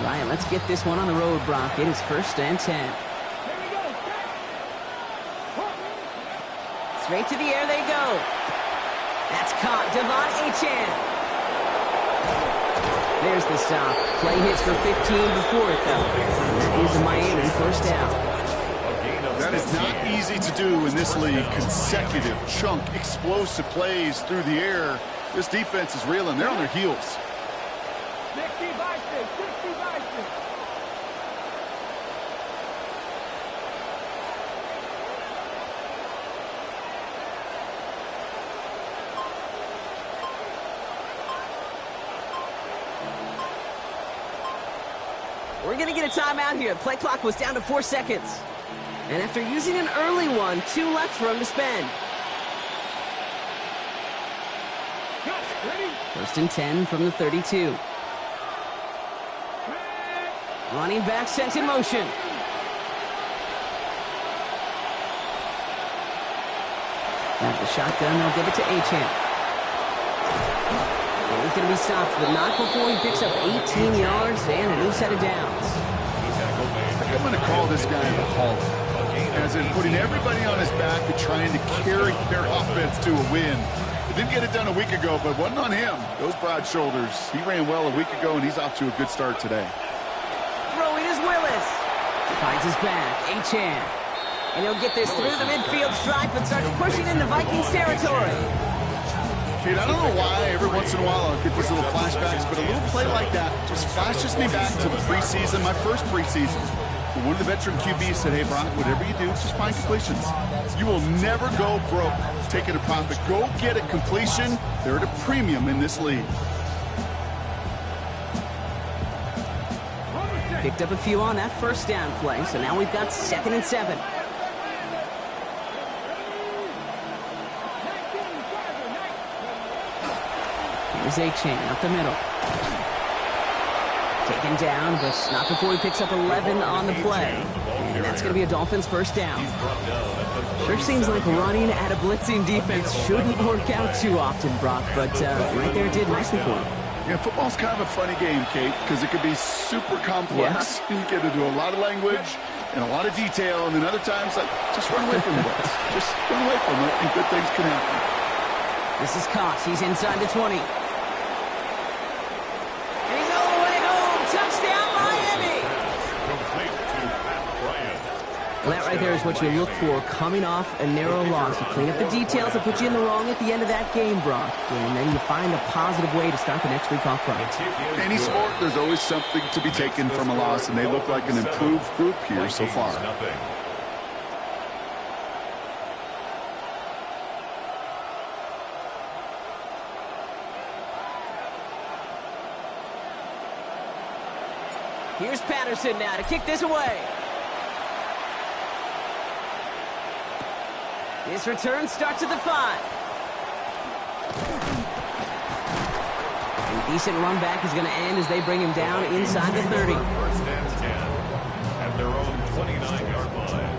Right, let's get this one on the road, Brock. It is 1st and 10. Straight to the air they go. That's caught. Devon Achane. There's the stop. Play hits for 15 before it, though. That is a Miami 1st down. That is not easy to do in this league. Consecutive, chunk, explosive plays through the air. This defense is reeling. They're on their heels. We're going to get a timeout here. Play clock was down to 4 seconds. And after using an early one, 2 left for him to spend. 1st and 10 from the 32. Running back sent in motion. Got the shotgun. They'll give it to Achane. And he's going to be stopped, but not before he picks up 18 yards and a new set of downs. I think I'm going to call this guy the Hulk, as in putting everybody on his back and trying to carry their offense to a win. It didn't get it done a week ago, but it wasn't on him. Those broad shoulders. He ran well a week ago, and he's off to a good start today. Throwing is Willis. Finds his back. Achane. And he'll get this through the midfield stripe and starts pushing into Vikings territory. Kate, I don't know why every once in a while I'll get these little flashbacks, but a little play like that just flashes me back to the preseason, my first preseason. One of the veteran QBs said, hey, Brock, whatever you do, just find completions. You will never go broke taking a profit. Go get a completion. They're at a premium in this league. Picked up a few on that 1st down play, so now we've got 2nd and 7. Here's Achane up the middle. Taken down, but not before he picks up 11 on the play. And that's going to be a Dolphins 1st down. Sure seems like running at a blitzing defense shouldn't work out too often, Brock, but right there it did nicely for him. Yeah, football's kind of a funny game, Kate, because it could be super complex. Yeah. You get into a lot of language and a lot of detail, and then other times, like, just run away from the blitz. Just run away from it, and good things can happen. This is Cox. He's inside the 20. He's all the way home. Touchdown, Miami. Well, that right there is what you look for coming off a narrow loss. You clean up the details that put you in the wrong at the end of that game, Brock. And then you find a positive way to start the next week off right. Any sport, there's always something to be taken from a loss, and they look like an improved group here so far. Here's Patterson now to kick this away. His return starts at the 5. A decent run back is going to end as they bring him down inside the 30. 1st and 10 at their own 29-yard line.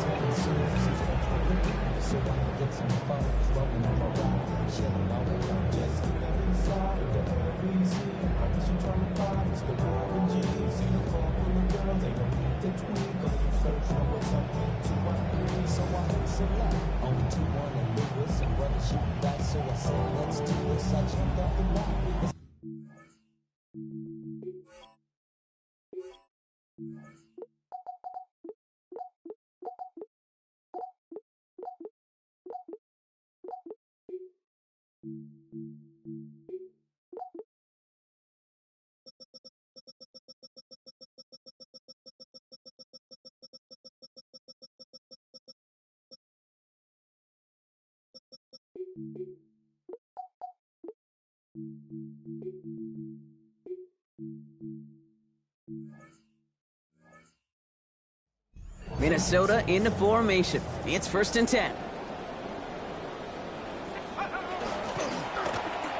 Minnesota into formation. It's 1st and 10.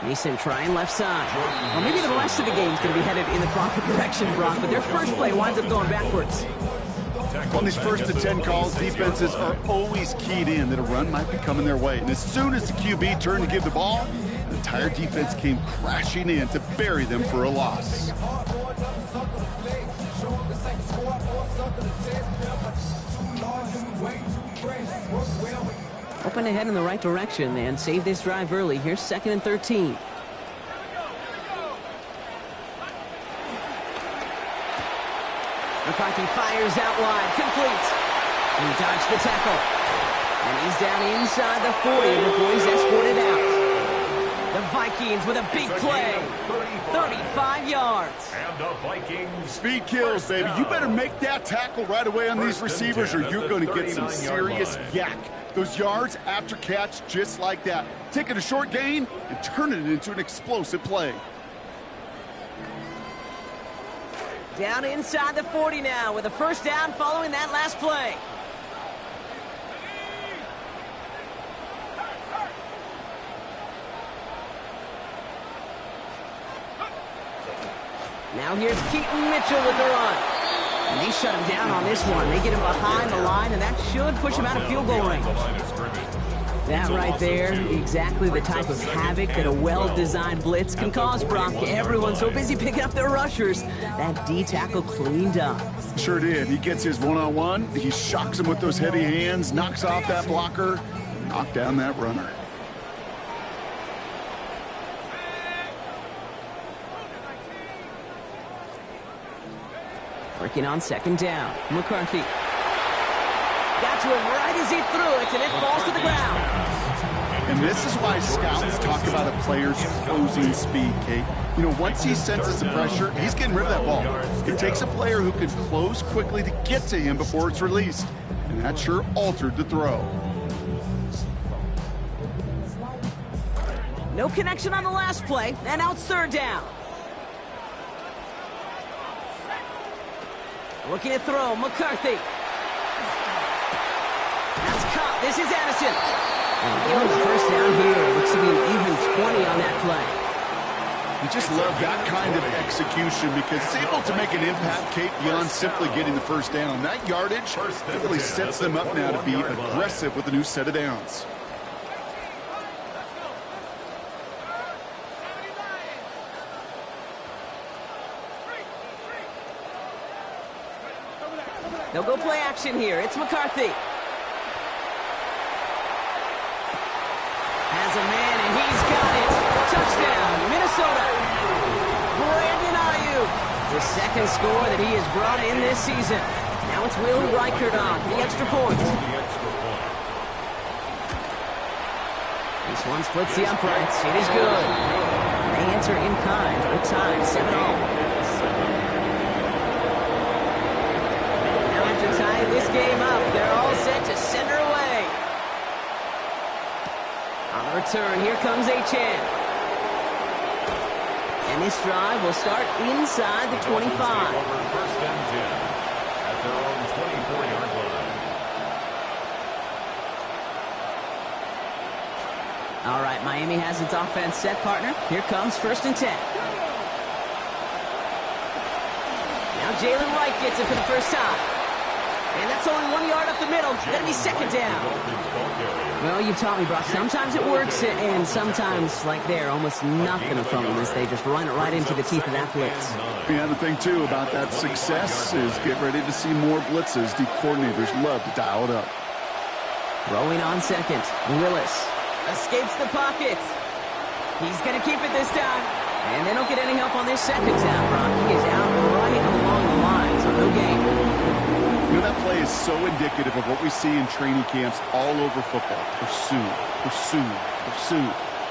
Mason trying left side. Well, maybe the rest of the game is going to be headed in the proper direction, Brock, but their first play winds up going backwards. On these 1st and 10 calls, defenses are always keyed in that a run might be coming their way. And as soon as the QB turned to give the ball, the entire defense came crashing in to bury them for a loss. hoping to head in the right direction and save this drive early. Here's 2nd and 13. McCarthy fires out wide, complete. He dodged the tackle. And he's down inside the 40 before he's escorted out. The Vikings with a big play. 35 yards. And the Vikings. Speed kills, baby. You better make that tackle right away on these receivers or you're going to get some serious yak. Those yards after catch just like that. Taking a short gain and turning it into an explosive play. Down inside the 40 now with a first down following that last play. Now here's Keaton Mitchell with the run. And they shut him down on this one. They get him behind the line, and that should push him out of field goal range. That right there, exactly the type of havoc that a well-designed blitz can cause, Brock. Everyone's so busy picking up their rushers. That D tackle cleaned up. Sure did. He gets his one-on-one. He shocks him with those heavy hands, knocks off that blocker, knock down that runner. Working on 2nd down. McCarthy. Got to him right as he threw it, and it falls to the ground. And this is why scouts talk about a player's closing speed, Kate. You know, once he senses the pressure, he's getting rid of that ball. It takes a player who can close quickly to get to him before it's released. And that sure altered the throw. No connection on the last play, and now it's 3rd down. Looking to throw, McCarthy. That's caught. This is Addison. And give him the first down here. Looks to be an even 20 on that play. You just love that kind of execution because it's able to make an impact, Kate, beyond simply getting the first down. That yardage really sets them up now to be aggressive with a new set of downs. They'll go play action here. It's McCarthy. Has a man, and he's got it. Touchdown, Minnesota. Brandon Ayuk. The 2nd score that he has brought in this season. Now it's Will Reichert on for the extra point. This one splits the uprights. It is good. They answer in kind with time, 7-all. Tying this game up, they're all set to send her away. On the return, here comes Achane. And this drive will start inside the 25. First and 10 at their own 24-yard line. All right, Miami has its offense set, partner. Here comes 1st and 10. Now Jalen Wright gets it for the first time. And that's only 1 yard up the middle. Gonna be 2nd down. Well, you've taught me, Brock. Sometimes it works, and sometimes, like there, almost nothing from them as they just run it right into the teeth of that blitz. Yeah, the thing, too, about that success is get ready to see more blitzes. The coordinators love to dial it up. Throwing on 2nd. Willis escapes the pocket. He's gonna keep it this time. And they don't get any help on this 2nd down, Brock. He is out right along the line, so no gain. You know, that play is so indicative of what we see in training camps all over football. Pursue, pursue, pursue.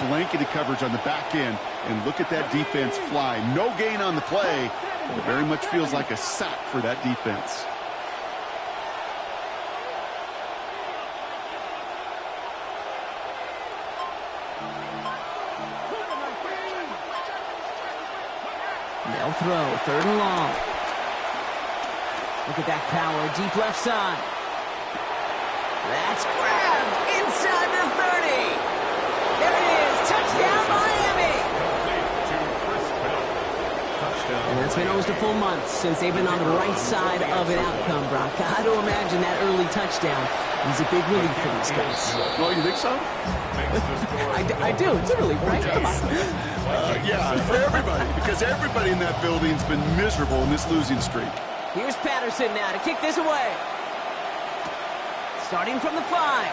Blanketed coverage on the back end, and look at that defense fly. No gain on the play, but it very much feels like a sack for that defense. They'll throw, 3rd and long. Look at that power, deep left side. That's grabbed inside the 30. There it is, touchdown Miami. And it's been almost a full month since they've been on the right side of an outcome, Brock. I don't imagine that early touchdown is a big relief for these guys. Oh, you think so? I do. It's a relief, right? Come on. Yeah, for everybody, because everybody in that building's been miserable in this losing streak. Here's Patterson now to kick this away. Starting from the 5.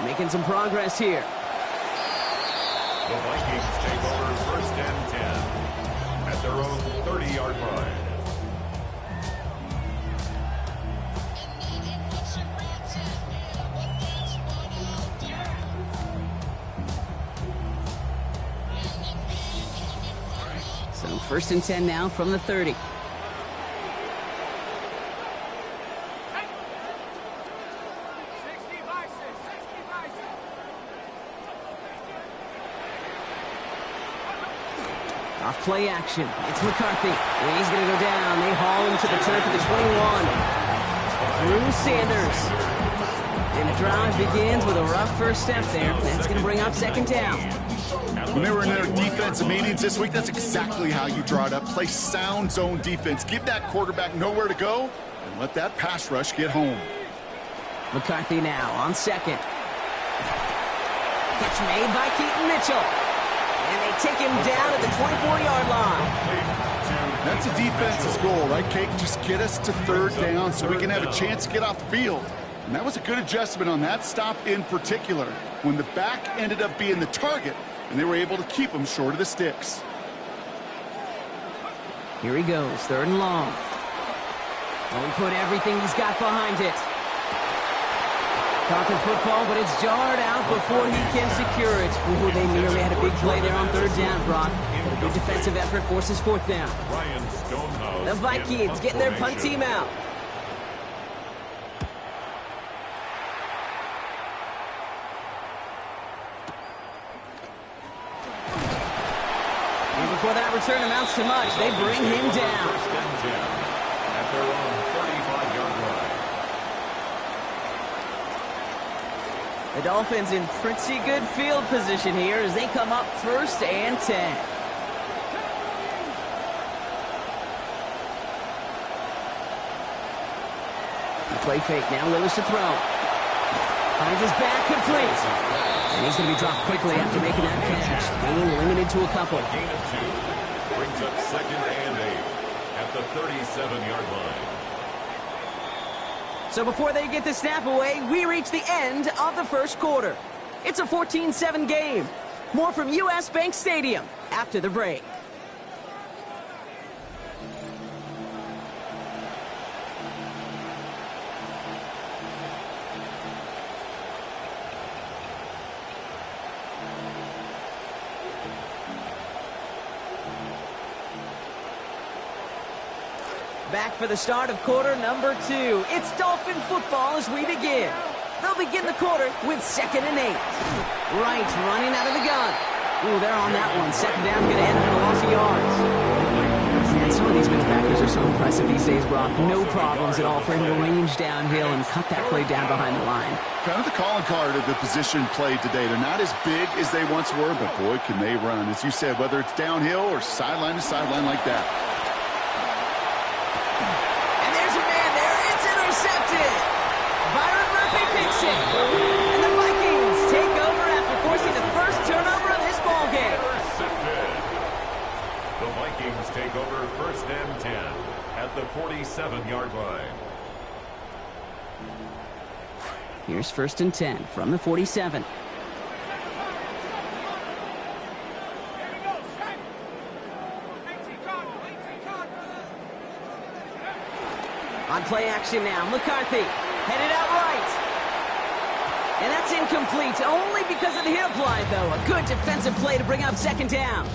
Making some progress here. The Vikings take over first and 10 at their own 30-yard line. So first and 10 now from the 30. Off play action. It's McCarthy. He's going to go down. They haul him to the turf at the 21. Drew Sanders. And the drive begins with a rough first step there. That's going to bring up second down. When they were in their defensive meetings this week, that's exactly how you draw it up. Play sound zone defense. Give that quarterback nowhere to go and let that pass rush get home. McCarthy now on second. Catch made by Keaton Mitchell. And they take him down at the 24-yard line. That's a defense's goal, right, Kate? Just get us to third down so we can have a chance to get off the field. And that was a good adjustment on that stop in particular, when the back ended up being the target, and they were able to keep him short of the sticks. Here he goes, third and long. Well, he put everything he's got behind it. Caught the football, but it's jarred out before he can secure it. Ooh, they nearly had a big play there on third down, Brock. But a good defensive effort forces fourth down. The Vikings getting their punt team out. And before that return amounts to much, they bring him down. At their own 35-yard line. The Dolphins in pretty good field position here as they come up first and 10. The play fake now, Willis to throw. Finds his back complete. And he's going to be dropped quickly after making that catch. Being limited to a couple. Gain of 2 brings up second and 8 at the 37-yard line. So before they get the snap away, we reach the end of the first quarter. It's a 14-7 game. More from U.S. Bank Stadium after the break. Back for the start of quarter number 2. It's Dolphin football as we begin. They'll begin the quarter with second and 8. Wright running out of the gun. Ooh, they're on that one. Second down going to end in a loss of yards. Man, some of these backers are so impressive these days, Brock. No problems at all for him to range downhill and cut that play down behind the line. Kind of the calling card of the position played today. They're not as big as they once were, but boy, can they run. As you said, whether it's downhill or sideline to sideline like that. Byron Murphy picks it. And the Vikings take over after forcing the first turnover of this ball game. The Vikings take over first and 10 at the 47-yard line. Here's first and 10 from the 47. On play action now, McCarthy headed out right. And that's incomplete, only because of the hit applied, though. A good defensive play to bring up second down.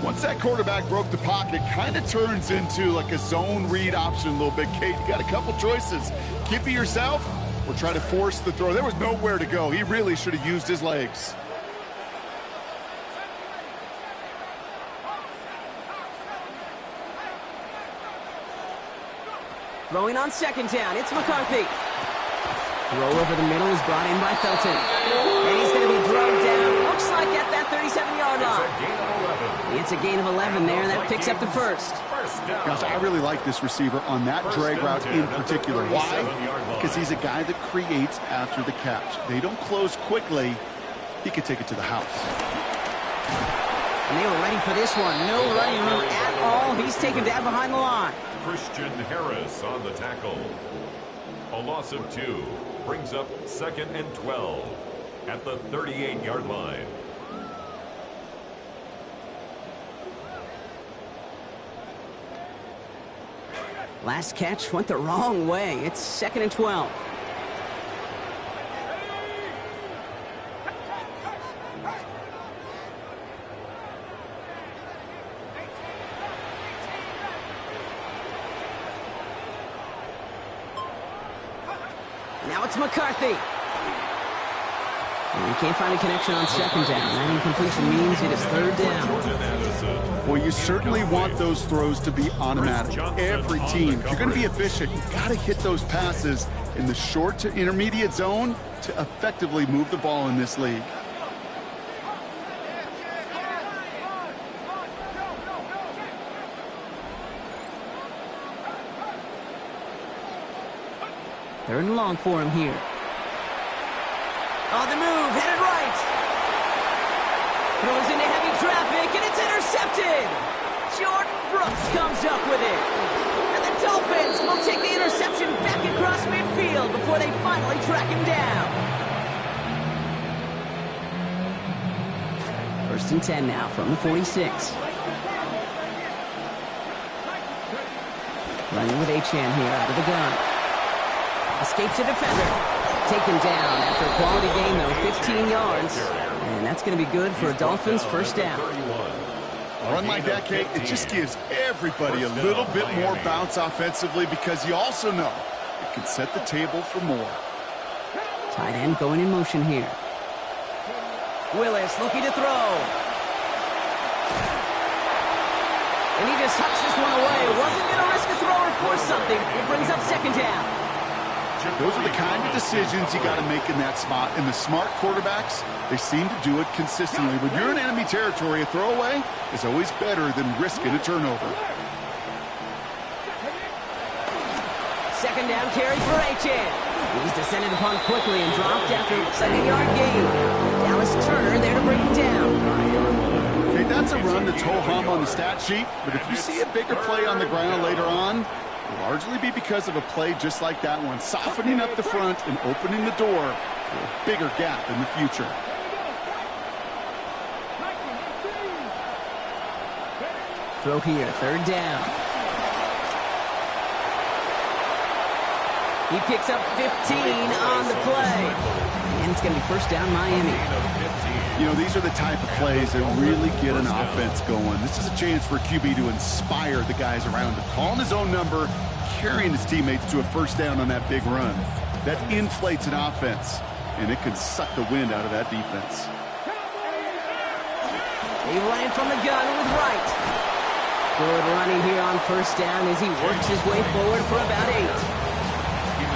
Once that quarterback broke the pocket, kind of turns into like a zone read option a little bit. Kate, you got a couple choices. Keep it yourself or try to force the throw. There was nowhere to go. He really should have used his legs. Throwing on second down, it's McCarthy. Throw over the middle is brought in by Felton. And he's going to be drugged down, looks like at that 37-yard line. It's a gain of 11 there, and that picks up the first. Gosh, I really like this receiver on that drag route in particular. Why? Because he's a guy that creates after the catch. They don't close quickly. He could take it to the house. And they were ready for this one. No running room at all. He's taken down behind the line. Christian Harris on the tackle. A loss of 2. brings up 2nd and 12 at the 38-yard line. Last catch went the wrong way. It's 2nd and 12. Now it's McCarthy. And he can't find a connection on 2nd down. That incompletion means it is 3rd down. Well, you certainly want those throws to be automatic. Every team, if you're going to be efficient, you've got to hit those passes in the short to intermediate zone to effectively move the ball in this league. Third and long for him here. On the move, headed right. Throws into heavy traffic, and it's intercepted. Jordan Brooks comes up with it. And the Dolphins will take the interception back across midfield before they finally track him down. 1st and 10 now from the 46. Running with Achane here out of the gun. Escapes a defender. Taken down after a quality gain, though, 15 yards. And that's going to be good for a Dolphins 1st down. A run like that, Kate, it just gives everybody a little bit more bounce offensively because you also know it can set the table for more. Tight end going in motion here. Willis looking to throw. And he just hucks this one away. Wasn't going to risk a throw or force something. It brings up 2nd down. Those are the kind of decisions you got to make in that spot. And the smart quarterbacks, they seem to do it consistently. When you're in enemy territory, a throwaway is always better than risking a turnover. 2nd down carry for Achane. He's descended upon quickly and dropped after a 2nd-yard gain. Dallas Turner there to bring him down. Okay, that's a run that's ho-hum on the stat sheet, but if you see a bigger play on the ground later on, it'll largely be because of a play just like that one, softening up the front and opening the door for a bigger gap in the future. Throw here, 3rd down. He picks up 15 on the play. And it's going to be 1st down Miami. You know, these are the type of plays that really get an offense going. This is a chance for a QB to inspire the guys around him. Calling his own number, carrying his teammates to a 1st down on that big run. That inflates an offense, and it can suck the wind out of that defense. He ran from the gun with Wright. Good running here on 1st down as he works his way forward for about 8.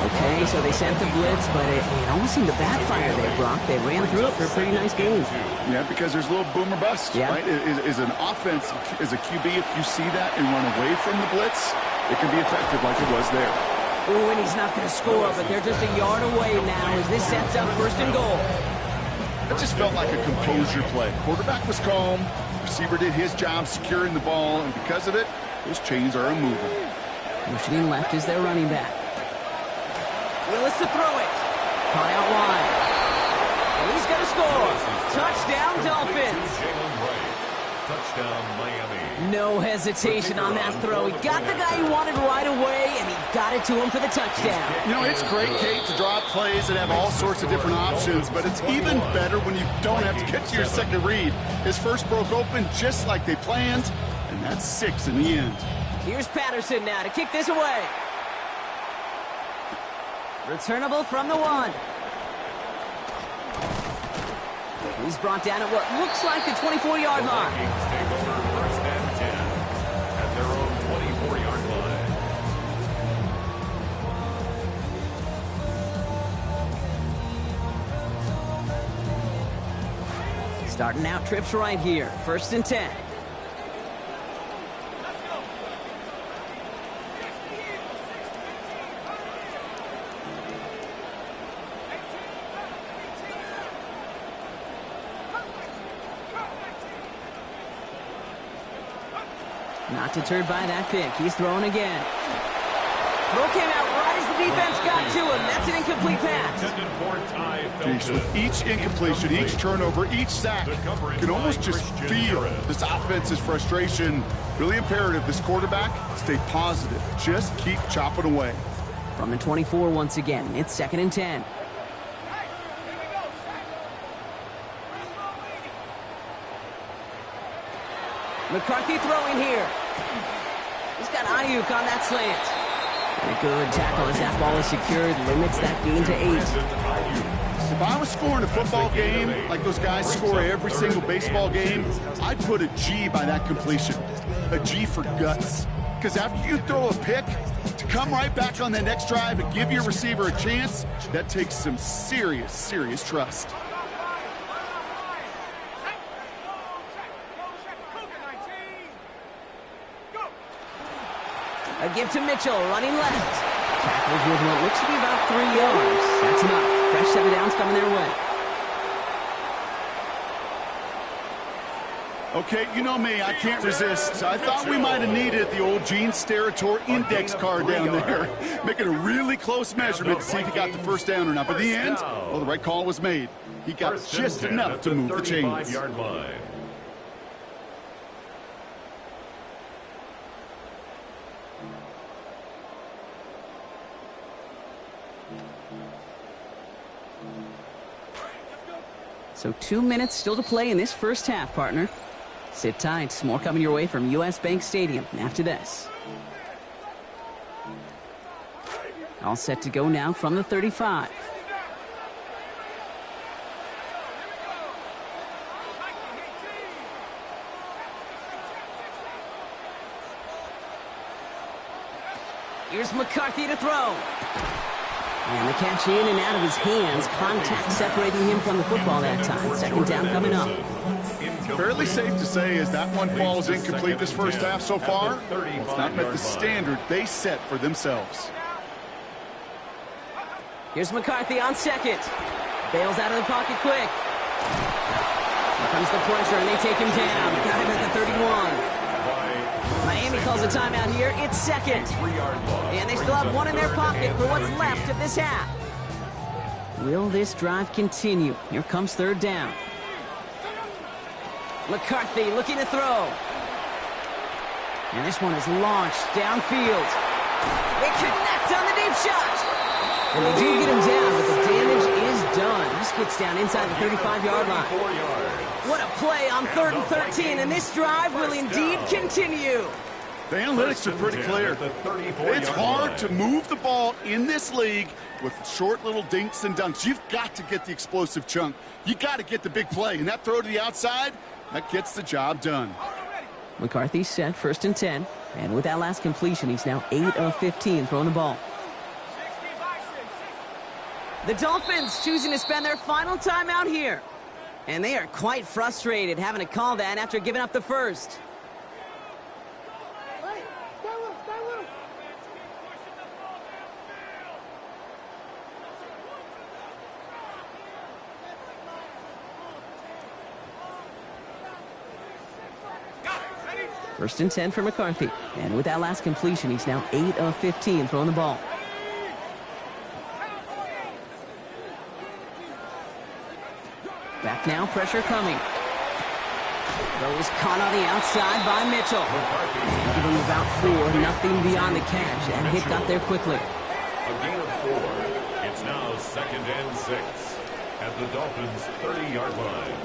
Okay, so they sent the blitz, but it almost seemed to backfire there, Brock. They ran through it for a pretty nice game. Yeah, because there's a little boom or bust, right? Is an offense, as a QB, if you see that and run away from the blitz, it can be effective like it was there. Ooh, and he's not going to score, but they're just a yard away now as this sets up 1st and goal. That just felt like a composure play. Quarterback was calm, receiver did his job securing the ball, and because of it, those chains are moving. Motioning left is their running back. Willis to throw it. Caught out wide. And he's going to score. Touchdown, Dolphins. Touchdown, Miami. No hesitation on that throw. He got the guy he wanted right away, and he got it to him for the touchdown. You know, it's great, Kate, to draw plays that have all sorts of different options, but it's even better when you don't have to get to your second read. His first broke open just like they planned, and that's 6 in the end. Here's Patterson now to kick this away. Returnable from the 1. He's brought down at what looks like the 24-yard line. Vikings take over 1st and 10 at their own 24-yard line. Starting out trips right here. 1st and 10. Not deterred by that pick. He's throwing again. Throw came out right as the defense got to him. that's an incomplete pass. Jeez, with each incompletion, each turnover, each sack, you can almost just feel this offense's frustration. Really imperative this quarterback stay positive. Just keep chopping away. From the 24 once again, it's 2nd and 10. McCarthy throwing here. He's got Ayuk on that slant. And a good tackle as that ball is secured, limits that gain to 8. If I was scoring a football game like those guys score every single baseball game, I'd put a G by that completion. A G for guts. Because after you throw a pick, to come right back on the next drive and give your receiver a chance, that takes some serious, serious trust. A give to Mitchell, running left. Tackles with what looks to be about 3 yards. That's enough. Fresh set of downs coming their way. Okay, you know me, I can't resist. I thought we might have needed the old Gene Steratore index card down there. Making a really close measurement to see if he got the first down or not. But in the end, well, the right call was made. He got just enough to move the chains. So 2 minutes still to play in this first half, partner. Sit tight. More coming your way from U.S. Bank Stadium after this. All set to go now from the 35. Here's McCarthy to throw. And the catch in and out of his hands. Contact separating him from the football that time. 2nd down coming up. Fairly safe to say as that one falls incomplete this first half so far, it's not met the standard they set for themselves. Here's McCarthy on 2nd. Bails out of the pocket quick. Here comes the pressure, and they take him down. Got him at the 31. Miami calls a timeout here. It's 2nd. And they still have 1 in their pocket for what's left of this half. Will this drive continue? Here comes 3rd down. McCarthy looking to throw. And this one is launched downfield. They connect on the deep shot. And they do get him down, but the damage is done. This gets down inside the 35-yard line. What a play on 3rd and 13, and this drive will indeed continue. The analytics are pretty clear. It's hard to move the ball in this league with short little dinks and dunks. You've got to get the explosive chunk. You got to get the big play, and that throw to the outside, that gets the job done. McCarthy set 1st and 10, and with that last completion, he's now 8 of 15 throwing the ball. The Dolphins choosing to spend their final time out here. And they are quite frustrated having to call that after giving up the first. First and 10 for McCarthy. And with that last completion, he's now 8 of 15 throwing the ball. Back now, pressure coming. Throw is caught on the outside by Mitchell. And give him about 4, nothing beyond the catch. That hit got there quickly. A gain of 4. It's now 2nd and 6 at the Dolphins' 30-yard line.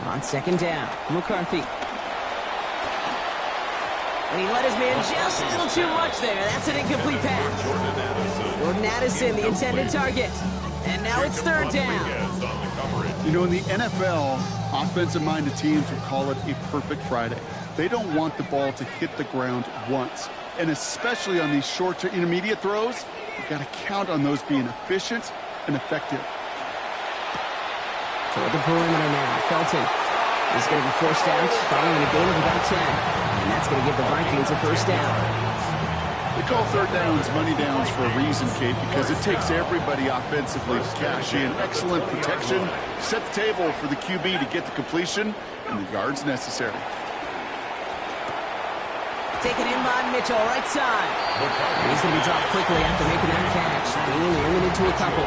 On 2nd down, McCarthy. And he let his man just a little too much there. That's an incomplete pass. Jordan Addison, the intended target. And now it's 3rd down. You know, in the NFL, offensive-minded teams would call it a perfect Friday. They don't want the ball to hit the ground once. And especially on these short to intermediate throws, you've got to count on those being efficient and effective. Toward the perimeter now, Felton is going to be forced out following a gain of about 10. And that's going to give the Vikings a 1st down. They call 3rd downs money downs for a reason, Kate, because it takes everybody offensively to cash in. Excellent protection, set the table for the QB to get the completion and the yards necessary. Taken in by Mitchell, right side. And he's going to be dropped quickly after making that catch, being limited to a couple.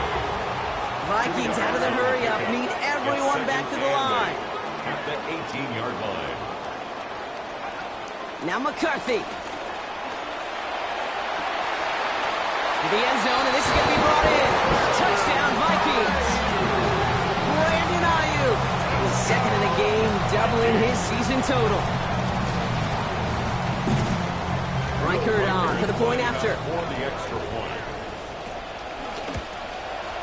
Vikings out of the hurry-up, need everyone back to the line. At the 18-yard line. Now McCarthy. To the end zone, and this is going to be brought in. Touchdown, Vikings. Brandon Ayuk, second in the game, doubling his season total. Reichert on for the point after. For the extra point.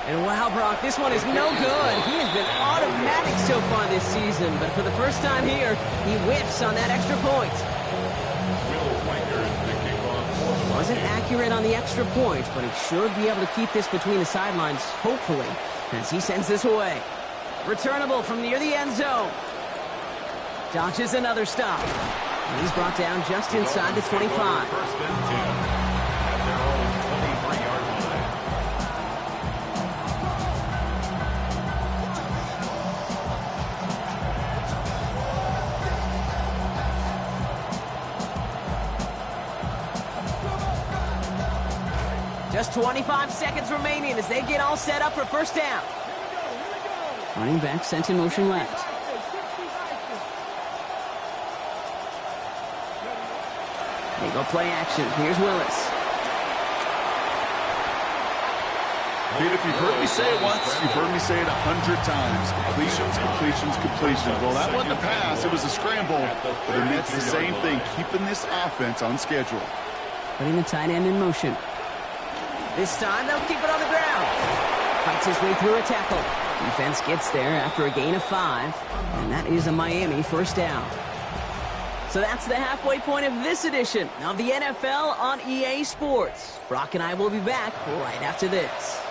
And wow, Brock, this one is no good. He has been automatic so far this season, but for the first time here, he whiffs on that extra point. Will Reichert, the kickoff for the Wasn't accurate on the extra point, but he should be able to keep this between the sidelines, hopefully, as he sends this away. Returnable from near the end zone. Dodges another stop. And he's brought down just inside the 25. First and 10 at their own 23-yard line. Just 25 seconds remaining as they get all set up for first down. Running back sent in motion left. They go play action. Here's Willis. Kid, if you've heard me say it once, you've heard me say it 100 times. Completions, completions, completions. Well, that wasn't a pass. It was a scramble. But the Nets, the same thing, keeping this offense on schedule. Putting the tight end in motion. This time, they'll keep it on the ground. Fights his way through a tackle. Defense gets there after a gain of 5. And that is a Miami first down. So that's the halfway point of this edition of the NFL on EA Sports. Brock and I will be back right after this.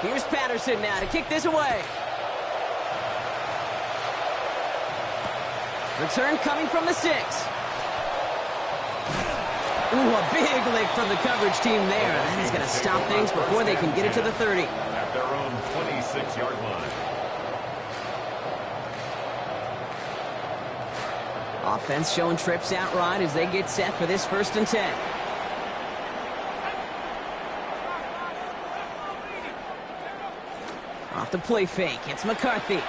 Here's Patterson now to kick this away. Return coming from the 6. Ooh, a big lick from the coverage team there. That is going to stop things before they can get it to the 30. At their own 26-yard line. Offense showing trips out right as they get set for this 1st and 10. Off the play fake, it's McCarthy.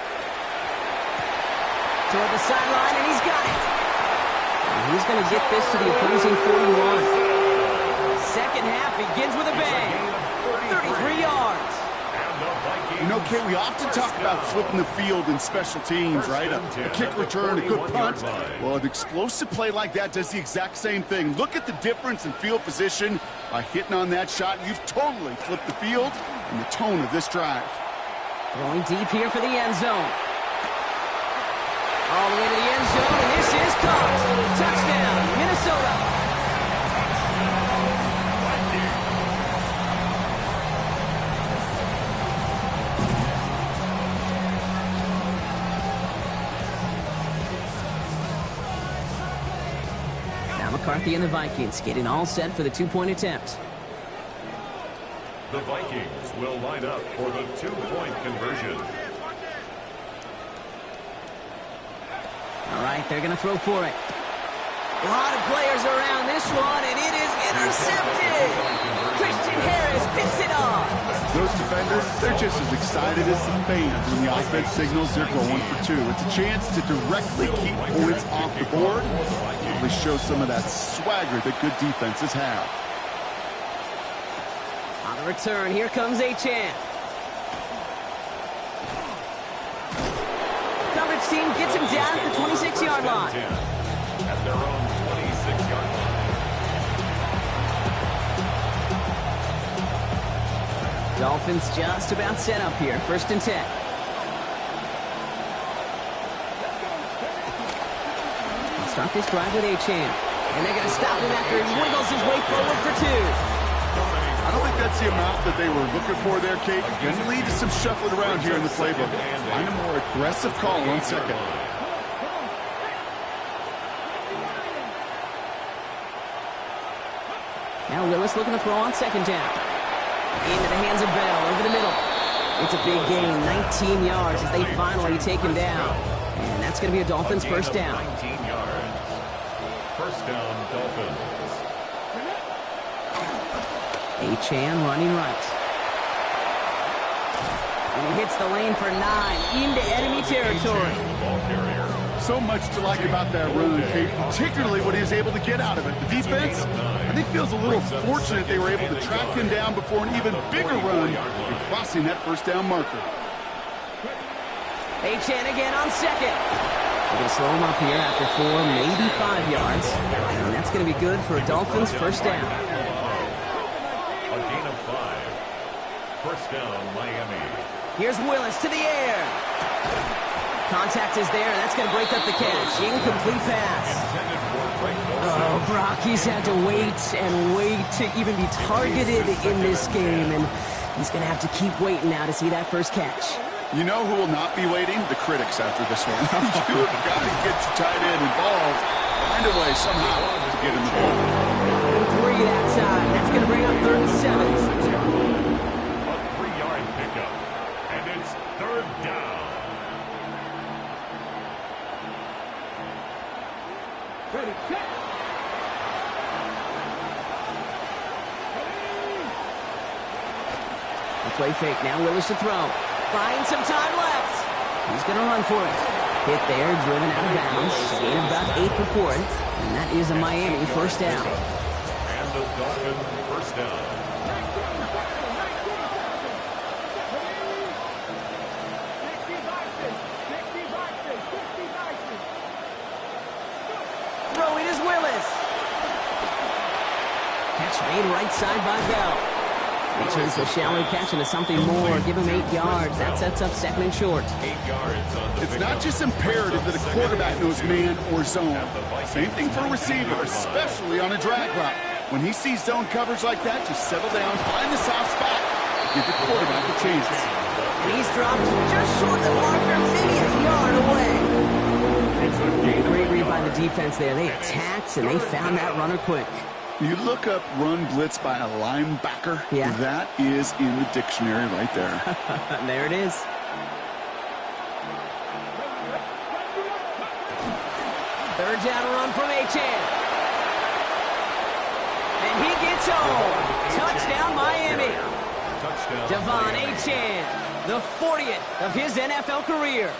Toward the sideline, and he's got it. And he's going to get this to the opposing 41. Second half begins with a bang. 33 yards. You know, Kate, we often talk about flipping the field in special teams, right? A kick return, a good punt. Well, an explosive play like that does the exact same thing. Look at the difference in field position. By hitting on that shot, you've totally flipped the field and the tone of this drive. Throwing deep here for the end zone. All the way to the end zone, and this is caught. Touchdown, Minnesota. Now McCarthy and the Vikings getting all set for the 2-point attempt. The Vikings will line up for the 2-point conversion. All right, they're going to throw for it. A lot of players around this one, and it is intercepted. Christian Harris picks it off. Those defenders, they're just as excited as the fans when the offense signals they're going for 2. It's a chance to directly keep points off the board. Really show some of that swagger that good defenses have. On the return, here comes Achane. Coverage team gets him down at the 26-yard line. At their own 26-yard line. Dolphins just about set up here. 1st and 10. They'll start this drive with Achane. And they're going to stop him after he wiggles his way forward for 2. I don't think that's the amount that they were looking for there, Kate. Going to lead to some shuffling around here in the playbook. Find a more aggressive call on 2nd. Now Willis looking to throw on 2nd down. Into the hands of Bell over the middle. It's a big gain, 19 yards as they finally take him down. And that's going to be a Dolphins first down. 19 yards. First down, Dolphins. Achane running right. And he hits the lane for 9 into enemy territory. Ball carrier. So much to like about that run, Kate, particularly what he was able to get out of it. The defense, I think, feels a little fortunate they were able to track him down before an even bigger run in crossing that first down marker. Achane again on second. We're going to slow him up here after 4, maybe 5 yards. And that's going to be good for a Dolphins first down. A gain of 5. First down, Miami. Here's Willis to the air. Contact is there, and that's going to break up the catch. Incomplete pass. Oh, Brock, he's had to wait and wait to even be targeted in this game, and he's going to have to keep waiting now to see that first catch. You know who will not be waiting? The critics after this one. You've got to get your tight end involved. Find a way somehow to get in the ball. 3 that time. That's going to bring up 3rd and 7. A 3-yard pickup, and it's 3rd down. Ready, check. The play fake. Now Willis to throw. Buying some time left. He's going to run for it. Hit there, driven out of bounds. Gain of about 8 before it. And that is a Miami first down. And the Dolphins first down. Throwing is Willis. Catch made right side by Bell. He turns the shallow catch into something more. Give him 8 yards. That sets up 2nd and short. 8 yards on the It's not just imperative that a quarterback knows man or zone. Same thing for a receiver, especially on a drag route. When he sees zone coverage like that, just settle down, find the soft spot, give the quarterback a chance. And he's dropped just short of the marker, maybe a yard away. And great read by the defense there. They attacked, and they found that runner quick. You look up run blitz by a linebacker, Yeah. that is in the dictionary right there. There it is. Third down run from Achane. And he gets home. Touchdown, Miami. touchdown. Devon Achane, the 40th of his NFL career.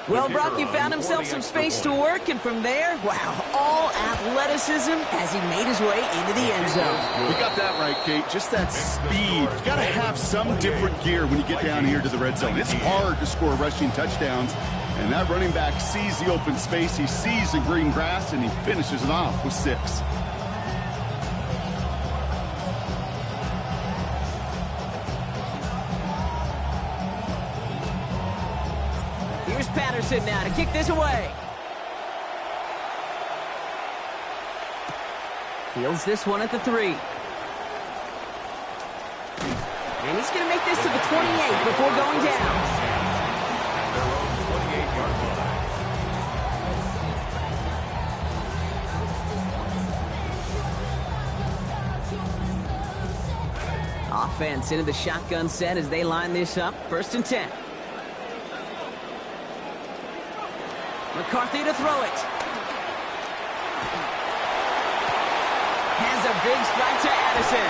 Well, Brock, he found himself some space to work, and from there, wow, all athleticism as he made his way into the end zone. You got that right, Kate. Just that speed. You got to have some different gear when you get down here to the red zone. It's hard to score rushing touchdowns, and that running back sees the open space, he sees the green grass, and he finishes it off with 6. Here's Patterson now to kick this away. Fields this one at the 3. And he's going to make this to the 28 before going down. Their own 28-yard line. Offense into the shotgun set as they line this up. 1st and 10. McCarthy to throw it. Has a big strike to Addison.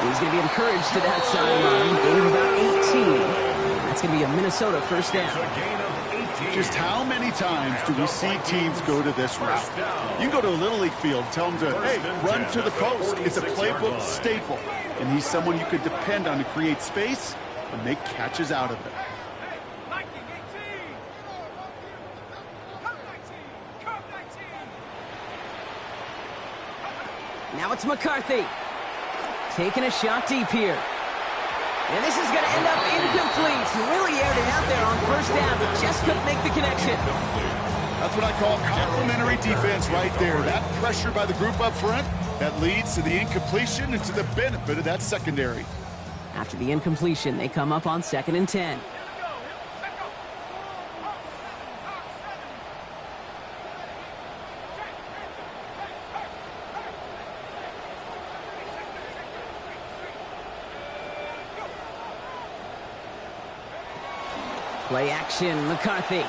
He's going to be encouraged to that sideline. Gain of about 18. That's going to be a Minnesota first down. A gain of 18. Just how many times do we see teams go to this route? You can go to a Little League field, tell them to, hey, run to the post. It's a playbook staple. And he's someone you could depend on to create space and make catches out of it. Now it's McCarthy. Taking a shot deep here. And this is going to end up incomplete. Really aired it out there on 1st down, but just couldn't make the connection. That's what I call complementary defense right there. That pressure by the group up front, that leads to the incompletion and to the benefit of that secondary. After the incompletion, they come up on 2nd and 10. Play action, McCarthy.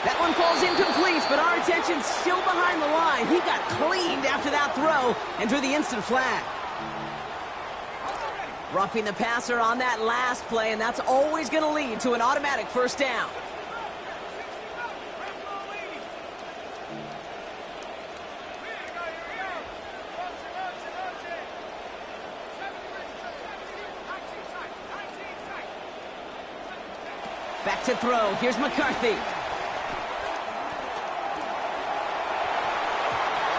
That one falls incomplete, but our attention's still behind the line. He got cleaned after that throw and drew the instant flag. Roughing the passer on that last play, and that's always going to lead to an automatic first down. Back to throw. Here's McCarthy.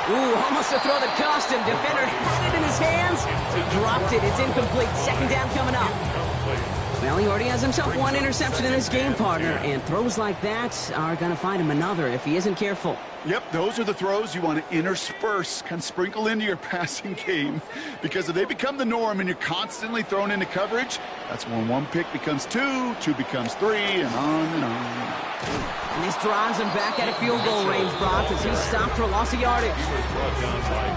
Ooh, almost a throw that cost him. Defender had it in his hands. He dropped it. It's incomplete. Second down coming up. Well, he already has himself one interception in this game, partner. And throws like that are going to find him another if he isn't careful. Yep, those are the throws you want to intersperse, kind of sprinkle into your passing game. Because if they become the norm and you're constantly thrown into coverage, that's when one pick becomes two, two becomes three, and on and on and on. And this drives him back out of field goal range, Brock, as he's stopped for loss of yardage.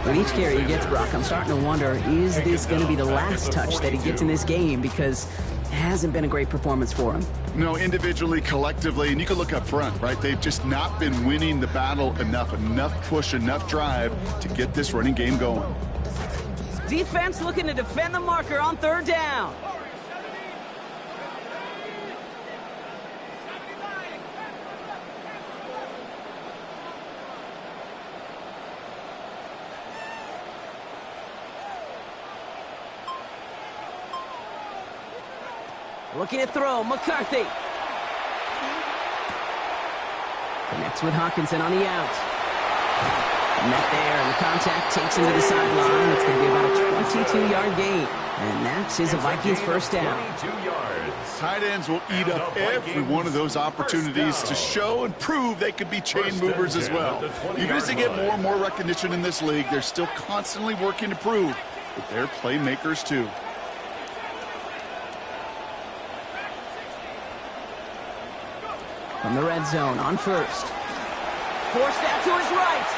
With each carry he gets, Brock, I'm starting to wonder, is this going to be the last touch that he gets in this game? Because it hasn't been a great performance for him. No, individually, collectively, and you can look up front, right? They've just not been winning the battle enough push, enough drive to get this running game going. Defense looking to defend the marker on third down. Looking to throw, McCarthy. Connects with Hawkinson on the out. Met there, and the contact takes him to the sideline. It's going to be about a 22-yard gain. And that is a Vikings first down. Tight ends will eat up every one of those opportunities to show and prove they could be chain movers as well. Even as they get more and more recognition in this league, they're still constantly working to prove that they're playmakers too. From the red zone on first. Forced out to his right.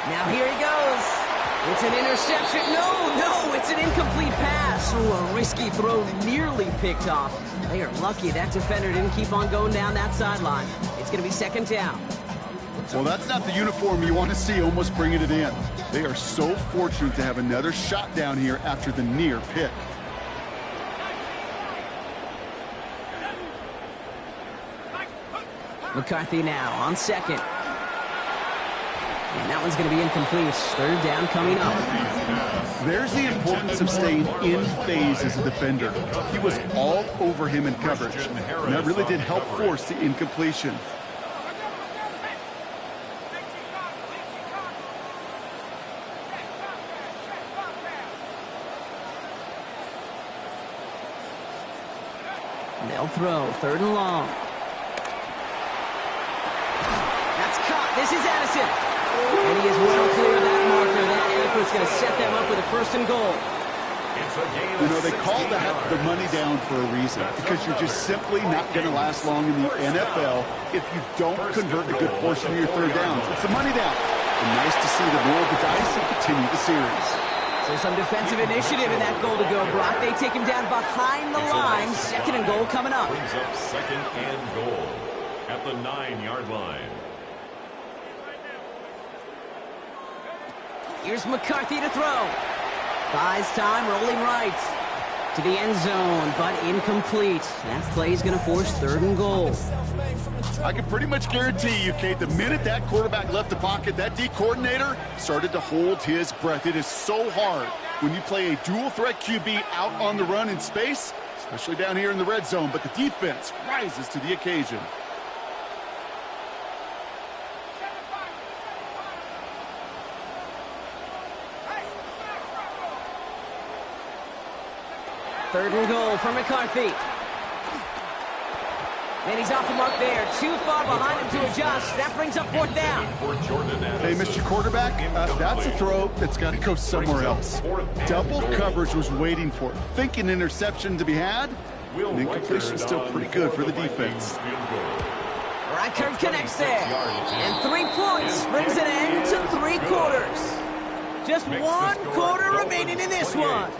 Now here he goes. It's an interception. No, it's an incomplete pass. Ooh, a risky throw nearly picked off. They are lucky that defender didn't keep on going down that sideline. It's going to be second down. Well, that's not the uniform you want to see almost bringing it in. They are so fortunate to have another shot down here after the near pick. McCarthy now on second. And that one's going to be incomplete. Third down coming up. There's the importance of staying in phase as a defender. He was all over him in coverage, and that really did help force the incompletion. They'll throw. Third and long. This is Addison. And he is well clear of that marker. That effort's going to set them up with a first and goal. You know, they call that the money down for a reason, because you're just simply not going to last long in the NFL if you don't convert a good portion of your third downs. It's the money down. And nice to see the roll of the dice and continue the series. So some defensive initiative in that goal to go, Brock. They take him down behind the line. Second and goal coming up. Brings up second and goal at the 9-yard line. Here's McCarthy to throw. Buys time, rolling right to the end zone, but incomplete. That play is going to force third and goal. I can pretty much guarantee you, Kate, the minute that quarterback left the pocket, that D coordinator started to hold his breath. It is so hard when you play a dual-threat QB out on the run in space, especially down here in the red zone, but the defense rises to the occasion. Third and goal for McCarthy. And he's off the mark there. Too far behind him to adjust. That brings up fourth down. Hey, Mr. Quarterback, that's a throw that's got to go somewhere else. Double coverage was waiting for it. Thinking interception to be had. And incompletion still pretty good for the defense. Reichert connects there. And 3 points brings an end to 3 quarters. Just 1 quarter remaining in this one.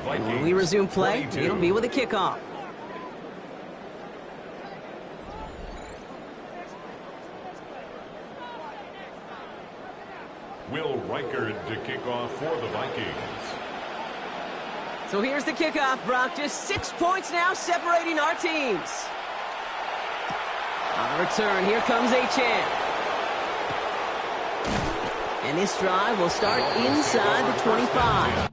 And when we resume play, it'll be with a kickoff. Will Reichard to kick off for the Vikings. So here's the kickoff, Brock. Just 6 points now separating our teams. On the return, here comes Achane. And this drive will start inside the 25.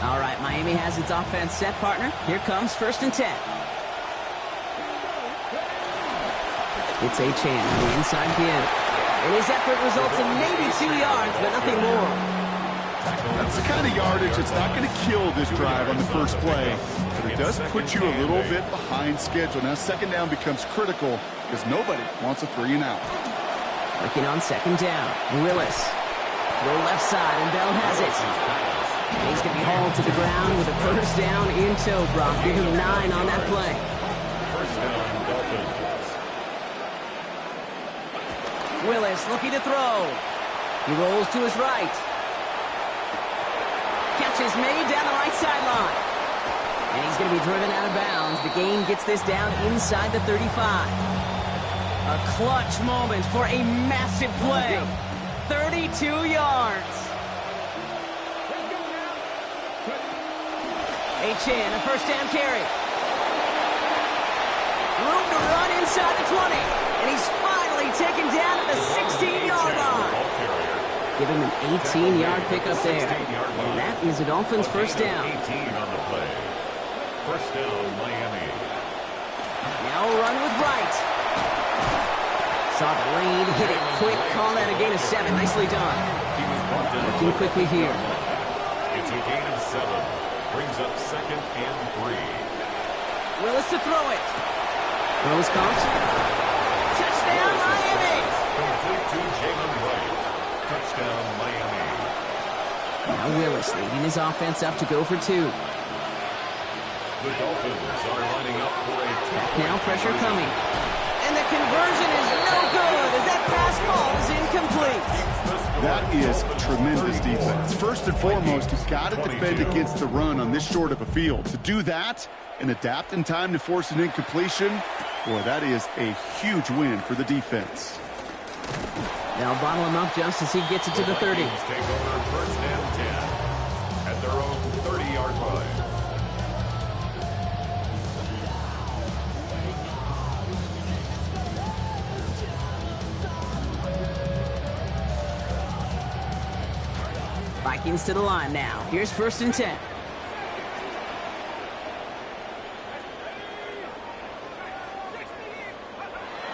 All right, Miami has its offense set, partner. Here comes 1st and 10. It's Achane on the inside give. And his effort results in maybe 2 yards, but nothing more. That's the kind of yardage that's not going to kill this drive on the first play, but it does put you a little bit behind schedule. Now, 2nd down becomes critical because nobody wants a 3 and out. Working on 2nd down. Willis. Throw left side, and Bell has it. And he's going to be hauled to the ground with a 1st down in tow, Brock. Give him 9 on that play. 1st down, Dolphins. Willis looking to throw. He rolls to his right. Catch is made down the right sideline. And he's going to be driven out of bounds. The gain gets this down inside the 35. A clutch moment for a massive play. 32 yards. Achane, a 1st down carry. Room to run inside the 20. And he's finally taken down at the 16-yard line. Give him an 18-yard pickup there. And that is a Dolphins 1st down. 18 on the play. 1st down, Miami. Now a run with Wright. Saw the lead, hit it quick, call that a gain of 7. Nicely done. He was brought down. Working quickly here. It's a gain of 7. Brings up 2nd and 3. Willis to throw it. Rose caught. Touchdown, Miami! Complete to Jalen Wright. Touchdown, Miami. Now Willis leading his offense up to go for 2. The Dolphins are lining up for a Now pressure coming. And the conversion is no good as that pass falls incomplete. That is tremendous defense. First and foremost, you've got to defend against the run on this short of a field. To do that and adapt in time to force an incompletion, boy, that is a huge win for the defense. They'll bottle him up just as he gets it to the 30. Take over 1st and 10 at their own 30-yard line. Vikings to the line now. Here's 1st and 10.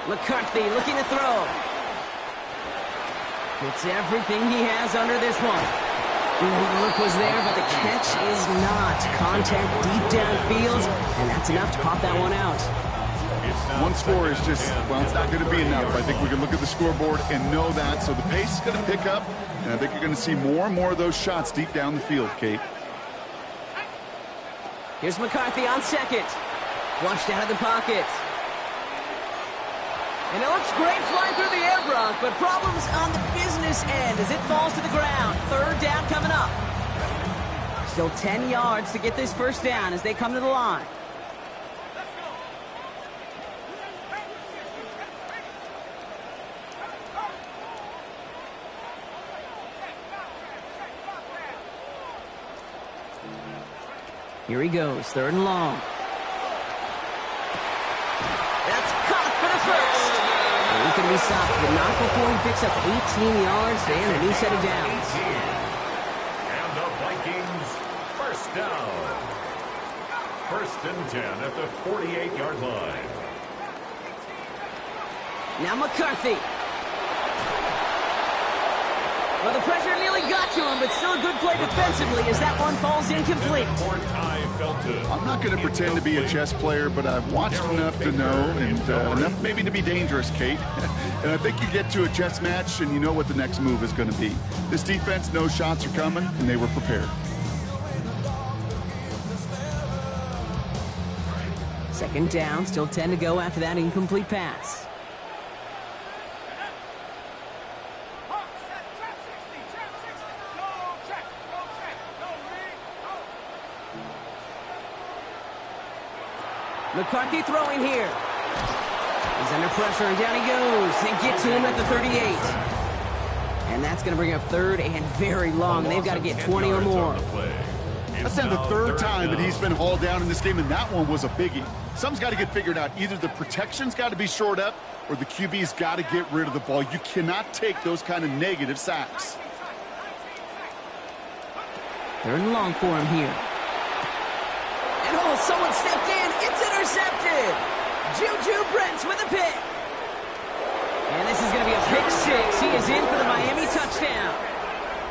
McCarthy looking to throw. Gets everything he has under this one. The look was there, but the catch is not. Contact deep downfield, and that's enough to pop that one out. One score is just, well, it's not going to be enough. I think we can look at the scoreboard and know that. So the pace is going to pick up, and I think you're going to see more and more of those shots deep down the field, Kate. Here's McCarthy on second. Flushed out of the pocket. And it looks great flying through the air, Brock, but problems on the business end as it falls to the ground. Third down coming up. Still 10 yards to get this first down as they come to the line. Here he goes, third and long. That's caught for the first. And he can be stopped, but not before he picks up 18 yards and a new set of downs. And the Vikings, first down. First and 10 at the 48-yard line. Now McCarthy. Well, the pressure nearly got to him, but still a good play defensively as that one falls incomplete. I'm not going to pretend to be a chess player, but I've watched enough to know, and enough maybe to be dangerous, Kate. And I think you get to a chess match and you know what the next move is going to be. This defense knows shots are coming, and they were prepared. Second down, still 10 to go after that incomplete pass. McCarthy throwing here. He's under pressure, and down he goes. They get to him at the 38. And that's going to bring up third and very long. They've got to get 20 or more. That's now the third time that he's been hauled down in this game, and that one was a biggie. Something's got to get figured out. Either the protection's got to be shored up, or the QB's got to get rid of the ball. You cannot take those kind of negative sacks. Third and long for him here. And oh, someone stepped in. It's intercepted. Juju Brents with a pick. And this is going to be a pick six. He is in for the Miami touchdown.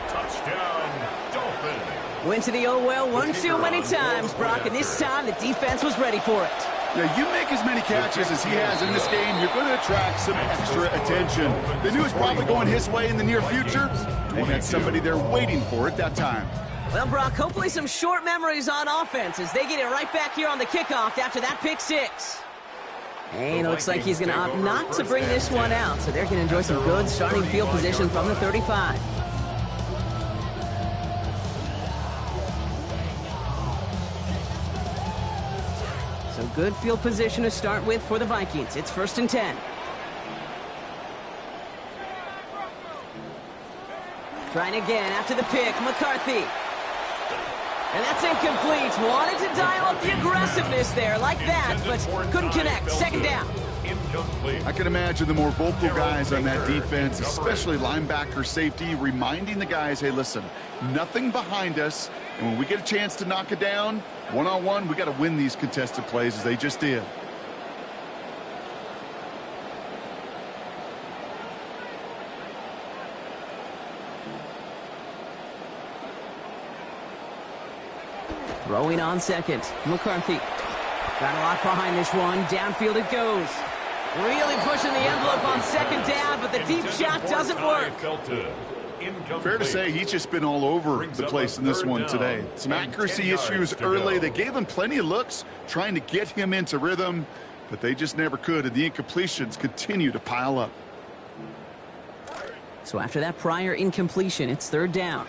Touchdown, Dolphins. Went to the oh well one too many times, Brock, and this time the defense was ready for it. Yeah, you make as many catches as he has in this game, you're going to attract some extra attention. They knew it was probably going his way in the near future. They had somebody there waiting for it that time. Well, Brock, hopefully some short memories on offense as they get it right back here on the kickoff after that pick six. And it looks like he's going to opt not to bring this one out, so they're going to enjoy some good starting field position from the 35. So good field position to start with for the Vikings. It's first and 10. Trying again after the pick, McCarthy. And that's incomplete. Wanted to dial up the aggressiveness there like that, but couldn't connect. Second down. I can imagine the more vocal guys on that defense, especially linebacker, safety, reminding the guys, hey, listen, nothing behind us, and when we get a chance to knock it down, one-on-one, we got to win these contested plays as they just did. Throwing on second, McCarthy. Got a lot behind this one. Downfield it goes. Really pushing the envelope on second down, but the deep shot doesn't work. Fair to say he's just been all over the place in this one today. Some accuracy issues early. They gave him plenty of looks trying to get him into rhythm, but they just never could, and the incompletions continue to pile up. So after that prior incompletion, it's third down.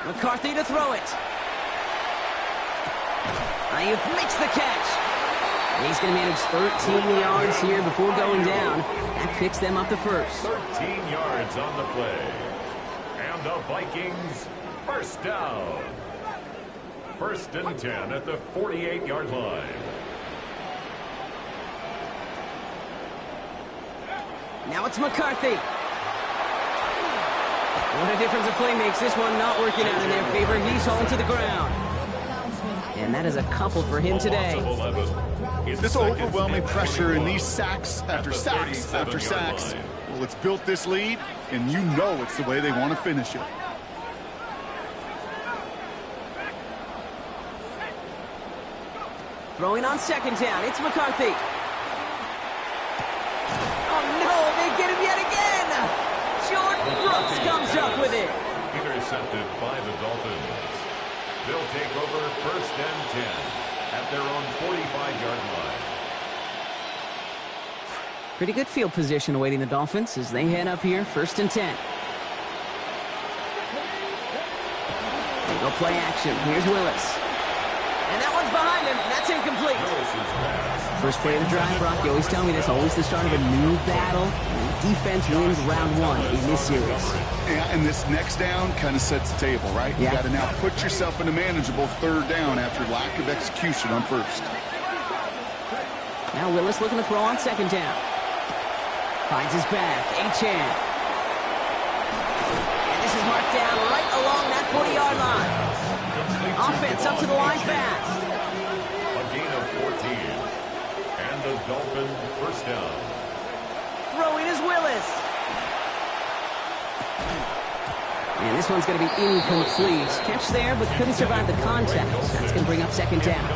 McCarthy to throw it. Ayuk makes the catch. And he's going to manage 13 yards here before going down. That picks them up the first. 13 yards on the play. And the Vikings, first down. First and 10 at the 48-yard line. Now it's McCarthy. What a difference a play makes. This one not working out in their favor. He's hauled to the ground. And that is a couple for him today. This overwhelming pressure and these sacks after sacks after sacks, well, it's built this lead, and you know it's the way they want to finish it. Throwing on second down, it's McCarthy. Oh no, they get him yet again! Jordan Brooks comes up with it. Intercepted by the Dolphins. They'll take over 1st and 10 at their own 45-yard line. Pretty good field position awaiting the Dolphins as they head up here, 1st and 10. They go play action. Here's Willis. And that one's behind him. That's incomplete. First play of the drive, Brock, you always tell me this, always the start of a new battle. And defense wins round 1 in this series. Yeah, and this next down kind of sets the table, right? Yeah. You got to now put yourself in a manageable 3rd down after lack of execution on 1st. Now Willis looking to throw on 2nd down. Finds his back. Achane. And this is marked down right along that 40-yard line. Offense up to the line fast. A gain of 14. And the Dolphin 1st down. Throwing is Willis. And this one's going to be incomplete. Catch there, but couldn't survive the contact. That's going to bring up 2nd down.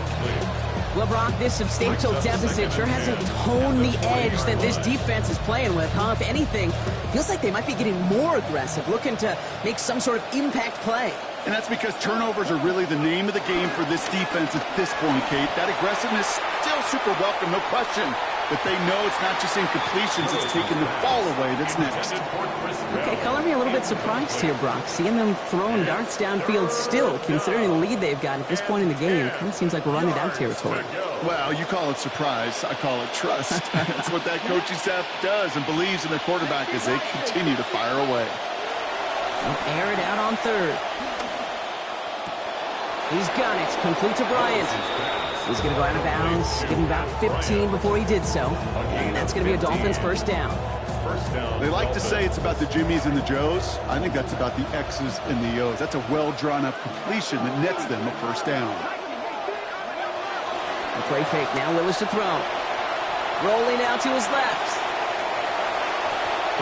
Well, Brock, this substantial deficit sure hasn't toned the edge that this defense is playing with, huh? If anything, feels like they might be getting more aggressive, looking to make some sort of impact play. And that's because turnovers are really the name of the game for this defense at this point, Kate. That aggressiveness still super welcome, no question. But they know it's not just incompletions, it's taking the ball away that's next. Okay, color me a little bit surprised here, Brock. Seeing them throwing darts downfield still, considering the lead they've got at this point in the game, it kind of seems like we're running down territory. Well, you call it surprise, I call it trust. That's what that coaching staff does and believes in their quarterback as they continue to fire away. They'll air it out on 3rd. He's got it, complete to Bryant. He's going to go out of bounds, give him about 15 before he did so. And that's going to be a Dolphins 1st down. They like to say it's about the Jimmies and the Joes. I think that's about the X's and the O's. That's a well-drawn-up completion that nets them a 1st down. The play fake, now Willis to throw. Rolling out to his left.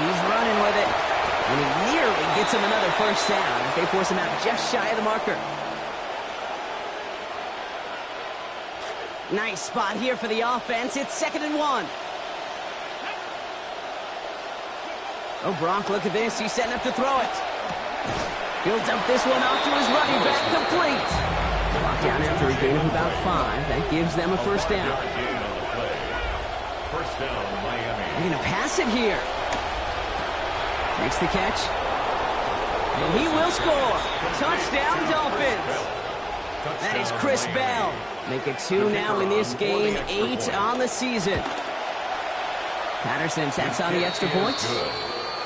He's running with it. And he nearly gets him another 1st down as they force him out just shy of the marker. Nice spot here for the offense. It's 2nd and 1. Oh, Brock, look at this. He's setting up to throw it. He'll dump this one off to his running back. Complete. Brought down after a gain of about 5. That gives them a 1st down. 1st down, Miami. They're going to pass it here. Makes the catch. And he will score. Touchdown, Dolphins. That is Chris Bell. Make it 2 now in this game, 8 on the season. Patterson tacks on the extra point.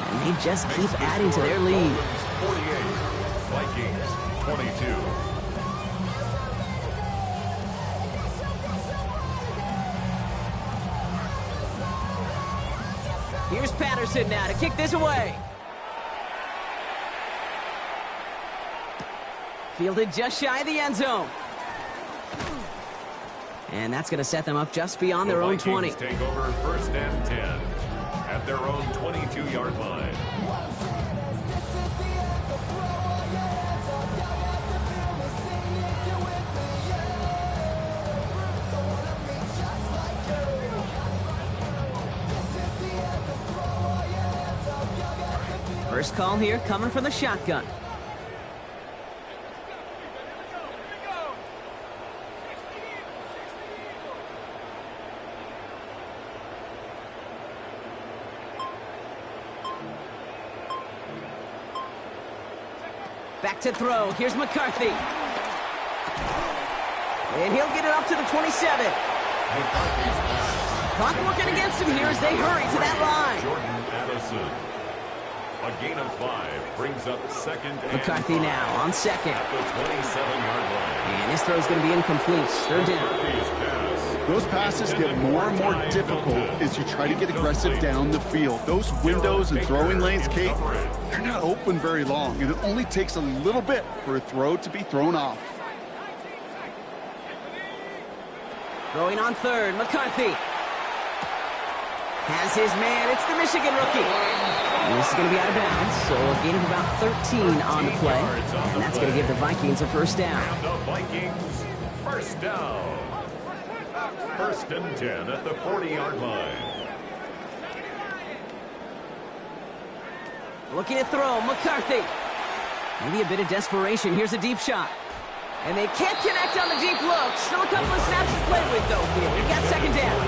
And they just keep adding to their lead. 48, Vikings 22. Here's Patterson now to kick this away. Fielded just shy of the end zone. And that's going to set them up just beyond their own 20. Take over 1st and 10 at their own 22-yard line. First call here coming from the shotgun. Back to throw. Here's McCarthy. And he'll get it up to the 27. Clock working against him here as they hurry to that line. Jordan Addison. A gain of 5 brings up 2nd and McCarthy now on 2nd. at the 27-yard line. And this throw is going to be incomplete. 3rd down. Murphy's pass. Those passes get more and more difficult as you try to get aggressive down the field. Those windows and throwing lanes, Kate, they're not open very long, and it only takes a little bit for a throw to be thrown off. Throwing on third, McCarthy. Has his man. It's the Michigan rookie. And this is going to be out of bounds, so a gain of about 13 on the play. And that's going to give the Vikings a first down. And the Vikings, first down. First and 10 at the 40-yard line. Looking to throw, McCarthy. Maybe a bit of desperation. Here's a deep shot. And they can't connect on the deep look. Still a couple of snaps to play with, though, here. We've got second down.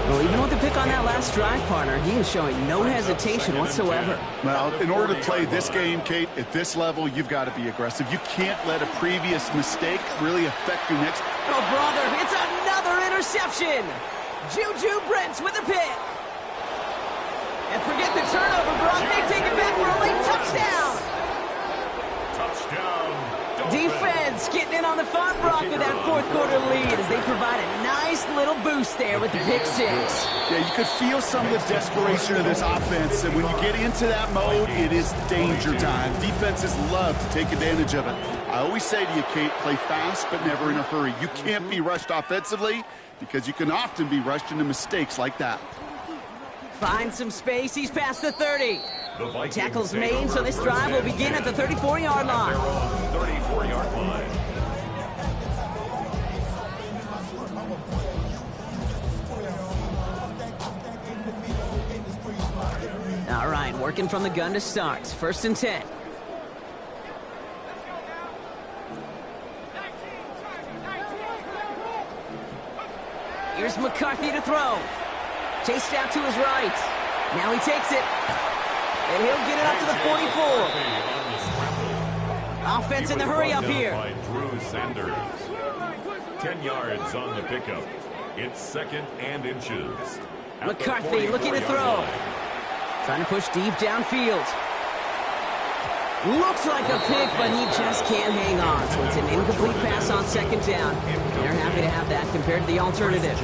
Well, even with the pick on that last drive, partner, he is showing no hesitation whatsoever. Well, in order to play this game, Kate, at this level, you've got to be aggressive. You can't let a previous mistake really affect your next. Oh, brother, it's another interception. Juju Brents with a pick. And forget the turnover, Brock. They take it back for a late touchdown. Touchdown. Defense getting in on the fun, Brock, with that fourth quarter lead as they provide a nice little boost there with the pick six. Yeah, you could feel some of the desperation of this offense, and when you get into that mode, it is danger time. Defenses love to take advantage of it. I always say to you, Kate, play fast but never in a hurry. You can't be rushed offensively because you can often be rushed into mistakes like that. Finds some space. He's past the 30. Tackles made, so this drive will begin at the 34-yard line. 34-yard line. All right, working from the gun to start. First and 10. Here's McCarthy to throw. Chased out to his right. Now he takes it. And he'll get it up to the 44. Offense in the hurry up here. By Drew Sanders. 10 yards on the pickup. It's second and inches. McCarthy looking to throw. Trying to push deep downfield. Looks like a pick, but he just can't hang on. So it's an incomplete pass on second down. They're happy to have that compared to the alternative.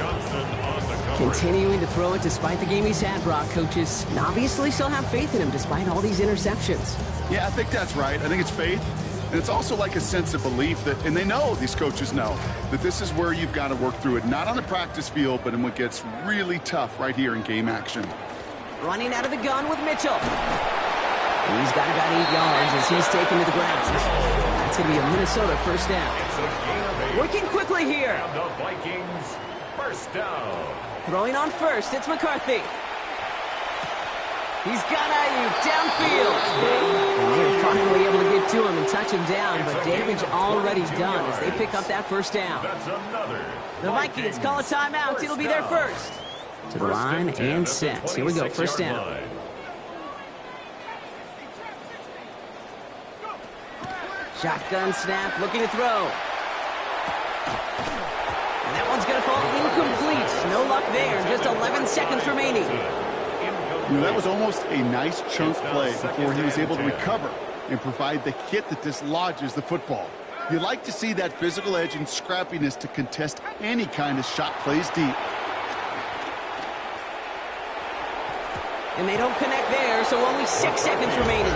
Continuing to throw it despite the game he's had, Brock. Coaches obviously still have faith in him despite all these interceptions. Yeah, I think that's right. I think it's faith. And it's also like a sense of belief that, and they know, these coaches know, that this is where you've got to work through it. Not on the practice field, but in what gets really tough right here in game action. Running out of the gun with Mitchell. He's got about 8 yards as he's taken to the ground. That's going to be a Minnesota first down. Working quickly here. And the Vikings, first down. Throwing on first, it's McCarthy. He's got Ayuk downfield. And they're finally able to get to him and touch him down, but damage already done as they pick up that first down. That's another. The Vikings call a timeout. It'll be their first. To the line and set. Here we go, first down. Shotgun snap, looking to throw. And that one's going to fall incomplete. No luck there. Just 11 seconds remaining. You know, that was almost a nice chunk play before he was able to recover and provide the hit that dislodges the football. You like to see that physical edge and scrappiness to contest any kind of shot plays deep. And they don't connect there, so only 6 seconds remaining.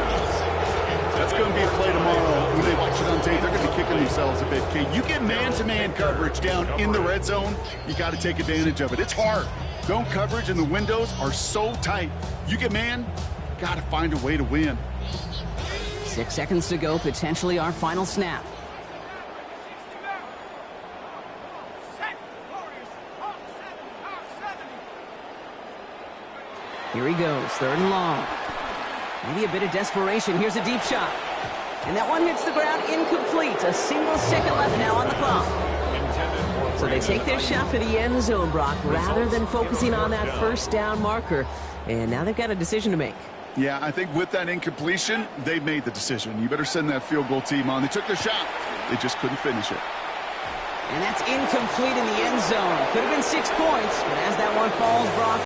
That's going to be a play tomorrow. When they watch it on tape, they're going to be kicking themselves a bit. Okay, you get man-to-man coverage down in the red zone, you got to take advantage of it. It's hard. Zone coverage and the windows are so tight. You get man, got to find a way to win. 6 seconds to go, potentially our final snap. Here he goes, third and long. Maybe a bit of desperation. Here's a deep shot. And that one hits the ground incomplete. A single second left now on the clock. So they take their shot for the end zone, Brock, rather than focusing on that first down marker. And now they've got a decision to make. Yeah, I think with that incompletion, they've made the decision. You better send that field goal team on. They took their shot. They just couldn't finish it. And that's incomplete in the end zone. Could have been 6 points, but as that one falls, Brock,